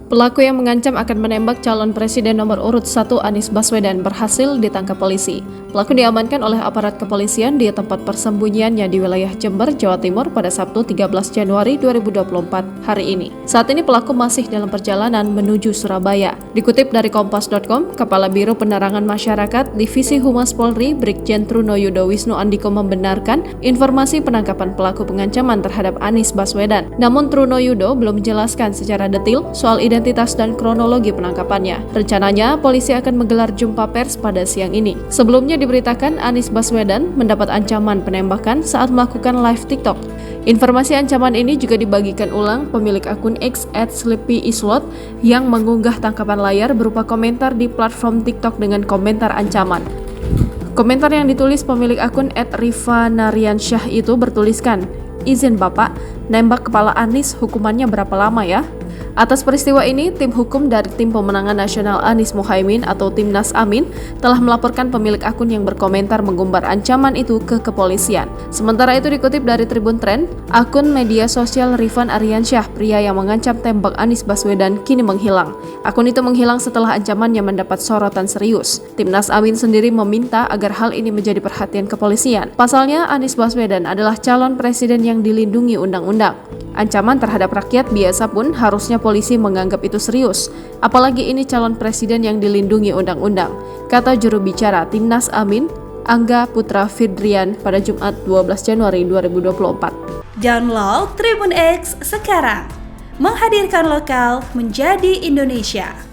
Pelaku yang mengancam akan menembak calon presiden nomor urut 1 Anies Baswedan berhasil ditangkap polisi. Pelaku diamankan oleh aparat kepolisian di tempat persembunyiannya di wilayah Jember, Jawa Timur pada Sabtu 13 Januari 2024 hari ini. Saat ini pelaku masih dalam perjalanan menuju Surabaya. Dikutip dari Kompas.com, Kepala Biro Penerangan Masyarakat Divisi Humas Polri Brigjen Trunoyudo Wisnu Andiko membenarkan informasi penangkapan pelaku pengancaman terhadap Anies Baswedan. Namun Trunoyudo belum menjelaskan secara detail soal identitas dan kronologi penangkapannya. Rencananya, polisi akan menggelar jumpa pers pada siang ini. Sebelumnya diberitakan Anies Baswedan mendapat ancaman penembakan saat melakukan live TikTok. Informasi ancaman ini juga dibagikan ulang pemilik akun X @sleepyislot yang mengunggah tangkapan layar berupa komentar di platform TikTok dengan komentar ancaman. Komentar yang ditulis pemilik akun @rifanariansyah itu bertuliskan, "Izin Bapak, nembak kepala Anies hukumannya berapa lama ya?" Atas peristiwa ini, tim hukum dari Tim Pemenangan Nasional Anies Mohaimin atau Timnas Amin telah melaporkan pemilik akun yang berkomentar menggumbar ancaman itu ke kepolisian. Sementara itu dikutip dari Tribun Trend, akun media sosial Rifan Ariansyah, pria yang mengancam tembak Anies Baswedan, kini menghilang. Akun itu menghilang setelah ancamannya mendapat sorotan serius. Timnas Amin sendiri meminta agar hal ini menjadi perhatian kepolisian. Pasalnya, Anies Baswedan adalah calon presiden yang dilindungi undang-undang. Ancaman terhadap rakyat biasa pun harusnya polisi menganggap itu serius, apalagi ini calon presiden yang dilindungi undang-undang, kata juru bicara Timnas Amin, Angga Putra Fidrian pada Jumat 12 Januari 2024. Download Tribun X sekarang, menghadirkan lokal menjadi Indonesia.